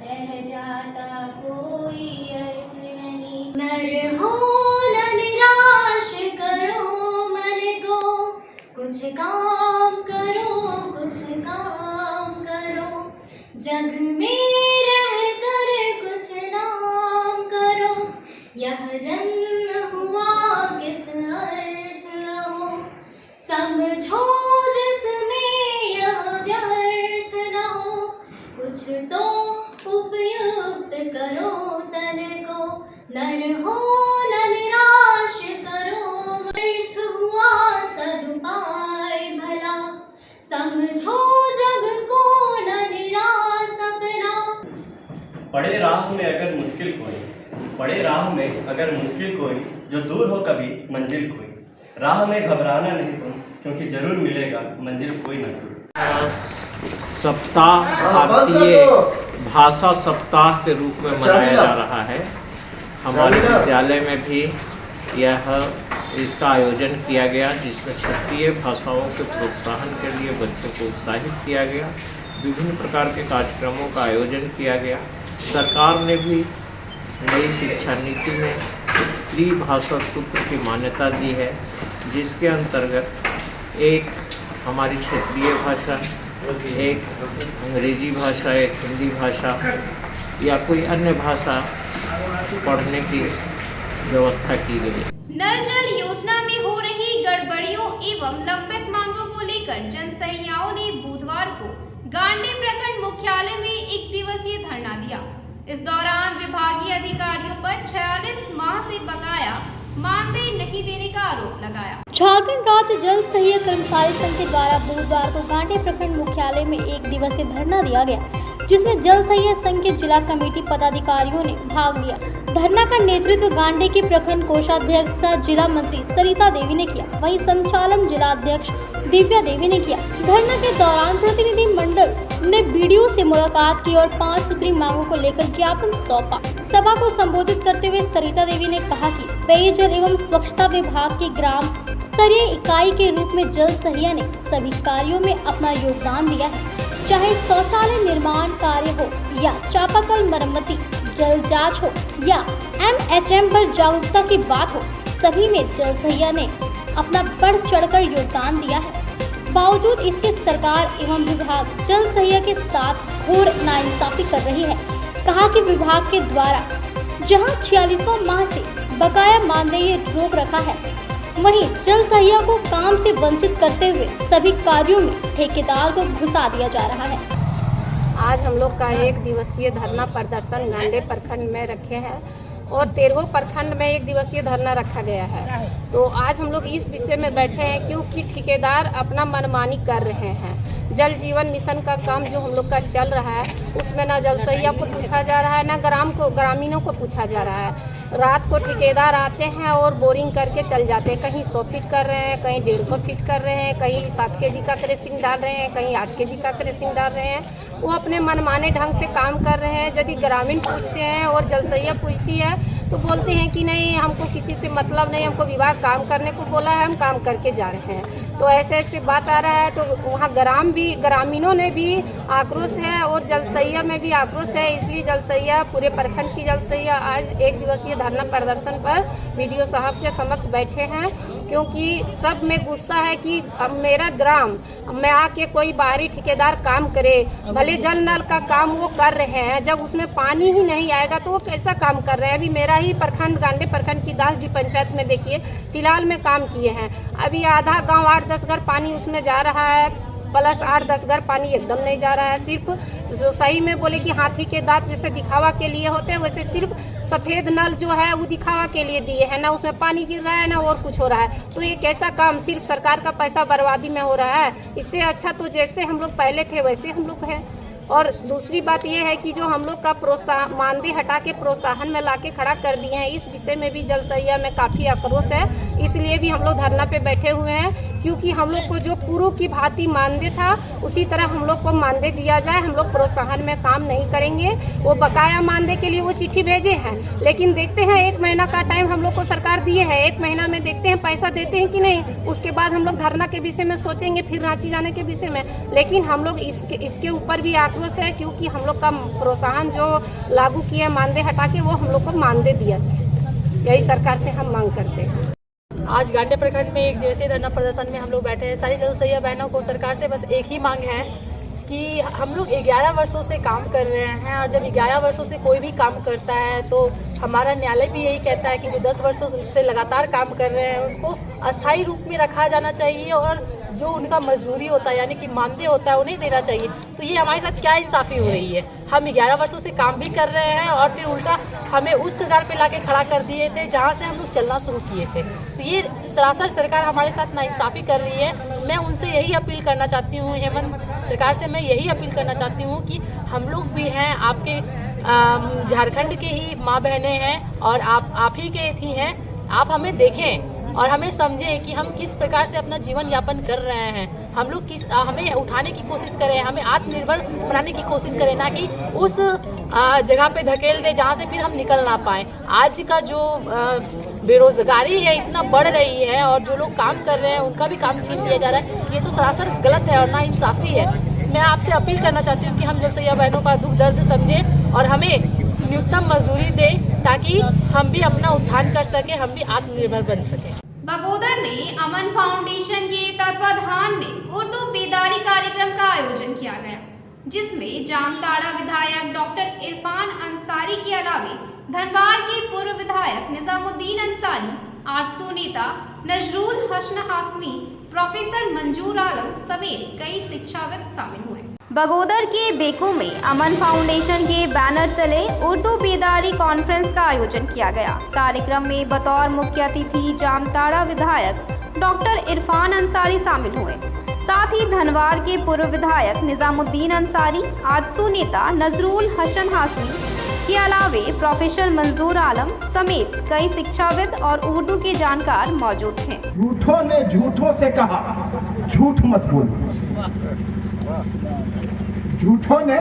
रह जाता कोई अर्थ नहीं। नर हो न निराश करो मन को, कुछ काम करो, कुछ काम करो। जग में रह कर कुछ नाम करो, यह जन्म हुआ किस अर्थ हो। समझो जिसमें यह व्यर्थ न हो, कुछ तो उपयुक्त करो तन को। नर हो न निराश करो, व्यर्थ हुआ सदुपाय भला। समझो जग को न निराश अपना। पड़े राह में अगर मुश्किल कोई, पड़े राह में अगर मुश्किल कोई, जो दूर हो कभी मंजिल कोई। राह में घबराना नहीं तुम, क्योंकि जरूर मिलेगा मंजिल कोई ना कोई। सप्ताह भारतीय भाषा सप्ताह के रूप में मनाया जा रहा है। हमारे विद्यालय में भी इसका आयोजन किया गया, जिसमें क्षेत्रीय भाषाओं के प्रोत्साहन के लिए बच्चों को उत्साहित किया गया। विभिन्न प्रकार के कार्यक्रमों का आयोजन किया गया। सरकार ने भी नई शिक्षा नीति में त्रिभाषा सूत्र की मान्यता दी है, जिसके अंतर्गत एक हमारी क्षेत्रीय भाषा, एक अंग्रेजी भाषा, एक हिंदी भाषा या कोई अन्य भाषा पढ़ने की व्यवस्था की गई है। नल जल योजना में हो रही गड़बड़ियों एवं लंबित मांगों को लेकर जनसहियाओं ने बुधवार को गांडे प्रखंड मुख्यालय में 1 दिवसीय धरना दिया। इस दौरान विभागीय अधिकारियों पर 46 माह से बकाया मानदेय नहीं देने का आरोप लगाया। झारखंड राज्य जल सहिया कर्मचारी संघ के द्वारा बुधवार को गांडे प्रखंड मुख्यालय में 1 दिवसीय धरना दिया गया, जिसमें जल सहिया संघ के जिला कमेटी पदाधिकारियों ने भाग लिया। धरना का नेतृत्व गांडे की प्रखंड कोषाध्यक्ष सह जिला मंत्री सरिता देवी ने किया, वहीं संचालन जिला अध्यक्ष दिव्या देवी ने किया। धरना के दौरान प्रतिनिधि मंडल ने बीडीओ से मुलाकात की और 5 सूत्री मांगों को लेकर ज्ञापन सौंपा। सभा को संबोधित करते हुए सरिता देवी ने कहा कि पेयजल एवं स्वच्छता विभाग की ग्राम स्तरीय इकाई के रूप में जल सहिया ने सभी कार्यों में अपना योगदान दिया है, चाहे शौचालय निर्माण कार्य हो या चापाकल मरम्मती, जल जांच हो या MHM पर जागरूकता की बात हो, सभी में जल सहिया ने अपना बढ़ चढ़कर योगदान दिया है। बावजूद इसके सरकार एवं विभाग जल सहिया के साथ घोर नाइंसाफी कर रही है। कहा कि विभाग के द्वारा जहां 46वां माह से बकाया मानदेय रोक रखा है, वहीं जल सहिया को काम से वंचित करते हुए सभी कार्यों में ठेकेदार को घुसा दिया जा रहा है। आज हम लोग का 1 दिवसीय धरना प्रदर्शन गांडे प्रखंड में रखे हैं और 13 प्रखंड में 1 दिवसीय धरना रखा गया है। तो आज हम लोग इस विषय में बैठे हैं क्योंकि ठेकेदार अपना मनमानी कर रहे हैं। जल जीवन मिशन का काम जो हम लोग का चल रहा है उसमें ना जल सहिया को पूछा जा रहा है, ना ग्रामीणों को पूछा जा रहा है। रात को ठेकेदार आते हैं और बोरिंग करके चल जाते हैं, कहीं 100 फीट कर रहे हैं, कहीं 150 फीट कर रहे हैं, कहीं 7 kg का क्रैशिंग डाल रहे हैं, कहीं 8 kg का क्रैशिंग डाल रहे हैं। वो अपने मनमाने ढंग से काम कर रहे हैं। यदि ग्रामीण पूछते हैं और जल सहिया पूछती है तो बोलते हैं कि नहीं, हमको किसी से मतलब नहीं, हमको विभाग काम करने को बोला है, हम काम करके जा रहे हैं। तो ऐसे बात आ रहा है। तो वहाँ ग्रामीणों ने भी आक्रोश है और जल सहिया में भी आक्रोश है। इसलिए जल सहिया, पूरे प्रखंड की जल सहिया आज 1 दिवसीय धरना प्रदर्शन पर बीडीओ साहब के समक्ष बैठे हैं, क्योंकि सब में गुस्सा है कि अब मेरा ग्राम में आके कोई बाहरी ठेकेदार काम करे, भले जल नल का काम वो कर रहे हैं, जब उसमें पानी ही नहीं आएगा तो वो कैसा काम कर रहे हैं। अभी मेरा ही प्रखंड गांडे प्रखंड की 10 पंचायत में देखिए फिलहाल में काम किए हैं। अभी आधा गांव 8-10 घर पानी उसमें जा रहा है, प्लस 8-10 घर पानी एकदम नहीं जा रहा है। सिर्फ जो सही में बोले कि हाथी के दांत जैसे दिखावा के लिए होते हैं, वैसे सिर्फ सफ़ेद नल जो है वो दिखावा के लिए दिए हैं, ना उसमें पानी गिर रहा है ना और कुछ हो रहा है। तो ये कैसा काम, सिर्फ सरकार का पैसा बर्बादी में हो रहा है। इससे अच्छा तो जैसे हम लोग पहले थे वैसे हम लोग हैं। और दूसरी बात यह है कि जो हम लोग का मानदेय हटा के प्रोत्साहन में लाके खड़ा कर दिए हैं, इस विषय में भी जल सहिया में काफ़ी आक्रोश है। इसलिए भी हम लोग धरना पे बैठे हुए हैं, क्योंकि हम लोग को जो पूर्व की भांति मानदेय था उसी तरह हम लोग को मानदेय दिया जाए। हम लोग प्रोत्साहन में काम नहीं करेंगे। वो बकाया मानदेय के लिए वो चिट्ठी भेजे हैं, लेकिन देखते हैं 1 महीना का टाइम हम लोग को सरकार दिए है, 1 महीना में देखते हैं पैसा देते हैं कि नहीं। उसके बाद हम लोग धरना के विषय में सोचेंगे, फिर रांची जाने के विषय में। लेकिन हम लोग इसके ऊपर भी आक्रोश है, क्योंकि हम लोग का प्रोत्साहन जो लागू किया मानदेय हटा के, वो हम लोग को मानदेय दिया जाए। यही सरकार से हम मांग करते हैं। आज गांडे प्रखंड में 1 दिवसीय धरना प्रदर्शन में हम लोग बैठे हैं। सारी जल सहिया बहनों को सरकार से बस एक ही मांग है कि हम लोग 11 वर्षों से काम कर रहे हैं, और जब 11 वर्षों से कोई भी काम करता है तो हमारा न्यायालय भी यही कहता है कि जो 10 वर्षों से लगातार काम कर रहे हैं उनको अस्थायी रूप में रखा जाना चाहिए, और जो उनका मजदूरी होता है यानी कि मानदेय होता है उन्हें देना चाहिए। तो ये हमारे साथ क्या इंसाफ़ी हो रही है। हम 11 वर्षों से काम भी कर रहे हैं और फिर उल्टा हमें उस कगार पे लाके खड़ा कर दिए थे जहाँ से हम लोग चलना शुरू किए थे। तो ये सरासर सरकार हमारे साथ नाइंसाफ़ी कर रही है। मैं उनसे यही अपील करना चाहती हूँ, हेमंत सरकार से मैं यही अपील करना चाहती हूँ कि हम लोग भी हैं, आपके झारखंड के ही माँ बहनें हैं और आप ही के थी हैं। आप हमें देखें और हमें समझें कि हम किस प्रकार से अपना जीवन यापन कर रहे हैं। हम लोग हमें उठाने की कोशिश करें, हमें आत्मनिर्भर बनाने की कोशिश करें, ना कि उस जगह पे धकेल दे जहाँ से फिर हम निकल ना पाएँ। आज का जो बेरोजगारी है इतना बढ़ रही है और जो लोग काम कर रहे हैं उनका भी काम छीन लिया जा रहा है। ये तो सरासर गलत है और नाइंसाफ़ी है। मैं आपसे अपील करना चाहती हूँ कि हम जल सहिया बहनों का दुख दर्द समझें और हमें न्यूनतम मजदूरी दें, ताकि हम भी अपना उत्थान कर सकें, हम भी आत्मनिर्भर बन सकें। बगोदर में अमन फाउंडेशन के तत्वाधान में उर्दू बेदारी कार्यक्रम का आयोजन किया गया। जिसमें जामताड़ा विधायक डॉक्टर इरफान अंसारी के अलावे धनवार के पूर्व विधायक निजामुद्दीन अंसारी, आजसू नेता नजरुल हसन हाशमी, प्रोफेसर मंजूर आलम समेत कई शिक्षाविद शामिल हुए। बगोदर के बेको में अमन फाउंडेशन के बैनर तले उर्दू बेदारी कॉन्फ्रेंस का आयोजन किया गया। कार्यक्रम में बतौर मुख्य अतिथि जामताड़ा विधायक डॉक्टर इरफान अंसारी शामिल हुए। साथ ही धनवार के पूर्व विधायक निजामुद्दीन अंसारी, आजसू नेता नजरुल हसन हाशमी के अलावे प्रोफेसर मंजूर आलम समेत कई शिक्षाविद और उर्दू के जानकार मौजूद थे। झूठों ने झूठों से कहा झूठ मत बोलो। झूठों ने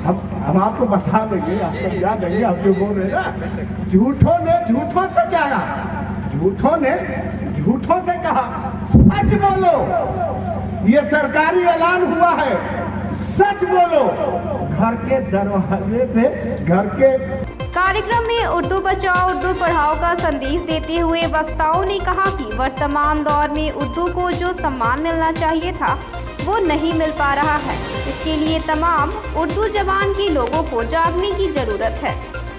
हम आपको बता देंगे, आप समझा देंगे, आप जो बोल रहे ना, झूठों ने झूठों से चाहा, झूठों ने झूठों से कहा सच बोलो। ये सरकारी ऐलान हुआ है, सच बोलो। घर के दरवाजे पे घर के। कार्यक्रम में उर्दू बचाओ उर्दू पढ़ाओ का संदेश देते हुए वक्ताओं ने कहा कि वर्तमान दौर में उर्दू को जो सम्मान मिलना चाहिए था वो नहीं मिल पा रहा है। इसके लिए तमाम उर्दू जबान के लोगों को जागने की जरूरत है।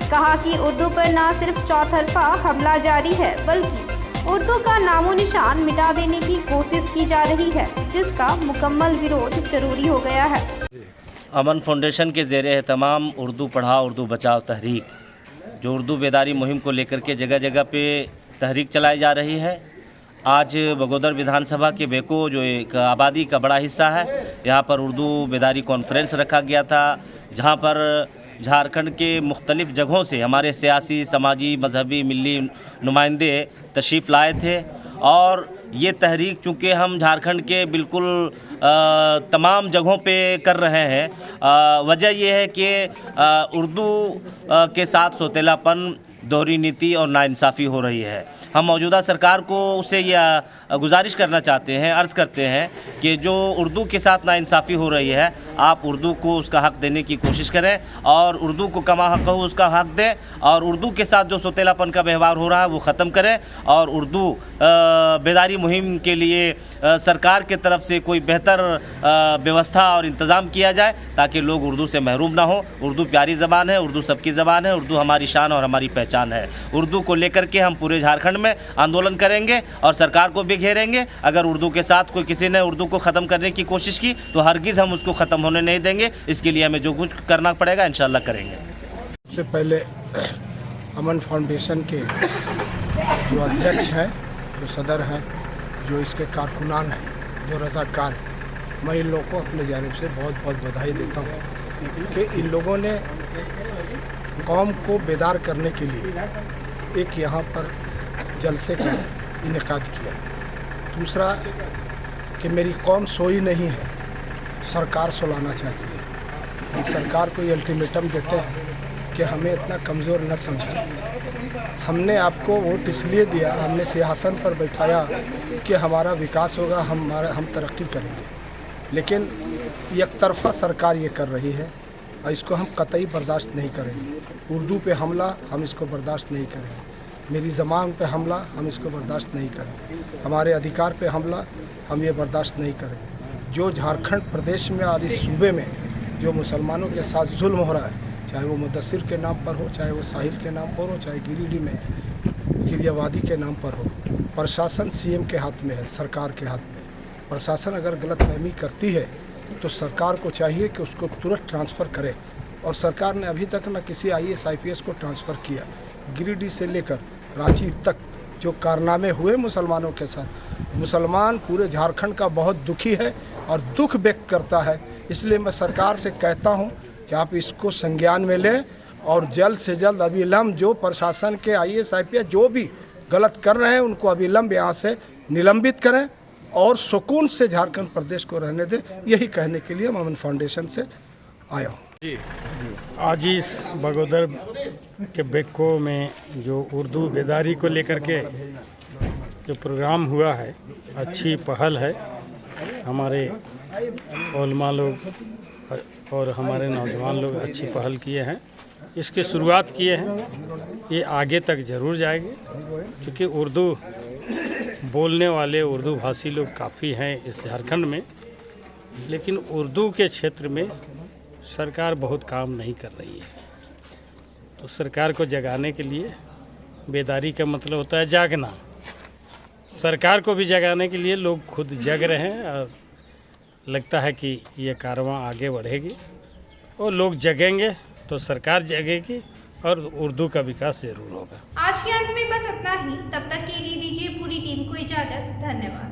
कहा कि उर्दू पर न सिर्फ चौतरफा हमला जारी है बल्कि उर्दू का नामो निशान मिटा देने की कोशिश की जा रही है, जिसका मुकम्मल विरोध जरूरी हो गया है। अमन फाउंडेशन के ज़ेरे एहतमाम उर्दू पढ़ाओ उर्दू बचाओ तहरीक, जो उर्दू बेदारी मुहिम को लेकर के जगह जगह पे तहरीक चलाई जा रही है। आज बगोदर विधानसभा के बेको जो एक आबादी का बड़ा हिस्सा है, यहाँ पर उर्दू बेदारी कॉन्फ्रेंस रखा गया था, जहाँ पर झारखंड के मुख्तलिफ़ जगहों से हमारे सियासी, समाजी, मजहबी, मिली नुमाइंदे तशरीफ़ लाए थे। और ये तहरीक चूँकि हम झारखंड के बिल्कुल तमाम जगहों पे कर रहे हैं, वजह यह है कि उर्दू के साथ सौतेलापन, दोहरी नीति और नाइंसाफ़ी हो रही है। हम मौजूदा सरकार को उससे यह गुजारिश करना चाहते हैं, अर्ज़ करते हैं कि जो उर्दू के साथ नाइंसाफ़ी हो रही है, आप उर्दू को उसका हक़ देने की कोशिश करें और उर्दू को कमा हक़ हो उसका हक़ दें, और उर्दू के साथ जो सौतेलापन का व्यवहार हो रहा है वो ख़त्म करें, और उर्दू बेदारी मुहिम के लिए सरकार के तरफ से कोई बेहतर व्यवस्था और इंतज़ाम किया जाए ताकि लोग उर्दू से महरूम ना हो। उर्दू प्यारी ज़बान है, उर्दू सबकी ज़बान है, उर्दू हमारी शान और हमारी पहचान है। उर्दू को लेकर के हम पूरे झारखंड में आंदोलन करेंगे और सरकार को भी घेरेंगे। अगर उर्दू के साथ कोई किसी ने उर्दू को ख़त्म करने की कोशिश की तो हरगिज़ हम उसको ख़त्म होने नहीं देंगे। इसके लिए हमें जो कुछ करना पड़ेगा इंशाअल्लाह करेंगे। सबसे पहले अमन फाउंडेशन के जो अध्यक्ष हैं, जो सदर हैं, जो इसके कारकुनान हैं, जो रज़ाकार हैं, मैं इन लोगों को अपने जानिब से बहुत बहुत बधाई देता हूँ कि इन लोगों ने कौम को बेदार करने के लिए एक यहाँ पर जलसे का इनेकाद किया। दूसरा कि मेरी कौम सोई नहीं है, सरकार सुलाना चाहती है। हम सरकार को ये अल्टीमेटम देते हैं कि हमें इतना कमज़ोर न समझें। हमने आपको वोट इसलिए दिया, हमने सिंहासन पर बैठाया कि हमारा विकास होगा, हम तरक्की करेंगे, लेकिन एक तरफा सरकार ये कर रही है और इसको हम कतई बर्दाश्त नहीं करेंगे। उर्दू पे हमला हम इसको बर्दाश्त नहीं करेंगे, मेरी ज़बान पे हमला हम इसको बर्दाश्त नहीं करेंगे, हमारे अधिकार पे हमला हम ये बर्दाश्त नहीं करेंगे। जो झारखंड प्रदेश में और इस सूबे में जो मुसलमानों के साथ जुल्म हो रहा है, चाहे वो मुदस्सिर के नाम पर हो, चाहे वो साहिल के नाम पर हो, चाहे गिरिडीह में गिरियावादी के नाम पर हो, प्रशासन सीएम के हाथ में है, सरकार के हाथ में। प्रशासन अगर गलतफहमी करती है तो सरकार को चाहिए कि उसको तुरंत ट्रांसफ़र करे, और सरकार ने अभी तक न किसी IAS IPS को ट्रांसफ़र किया। गिरिडीह से लेकर रांची तक जो कारनामे हुए मुसलमानों के साथ, मुसलमान पूरे झारखंड का बहुत दुखी है और दुख व्यक्त करता है। इसलिए मैं सरकार से कहता हूं कि आप इसको संज्ञान में लें और जल्द से जल्द अविलंब जो प्रशासन के IAS IPS जो भी गलत कर रहे हैं उनको अविलंब यहाँ से निलंबित करें और सुकून से झारखंड प्रदेश को रहने दें। यही कहने के लिए मैं अमन फाउंडेशन से आया हूँ। आज इस बगोदर के बेको में जो उर्दू बेदारी को लेकर के जो प्रोग्राम हुआ है, अच्छी पहल है। हमारे उलमा लोग और हमारे नौजवान लोग अच्छी पहल किए हैं, इसकी शुरुआत किए हैं। ये आगे तक ज़रूर जाएगी क्योंकि उर्दू बोलने वाले उर्दू भाषी लोग काफ़ी हैं इस झारखंड में, लेकिन उर्दू के क्षेत्र में सरकार बहुत काम नहीं कर रही है। तो सरकार को जगाने के लिए, बेदारी का मतलब होता है जागना, सरकार को भी जगाने के लिए लोग खुद जग रहे हैं और लगता है कि ये कारवां आगे बढ़ेगी और लोग जगेंगे तो सरकार जगेगी और उर्दू का विकास जरूर होगा। आज के अंत में बस इतना ही। तब तक के लिए दीजिए पूरी टीम को इजाजत। धन्यवाद।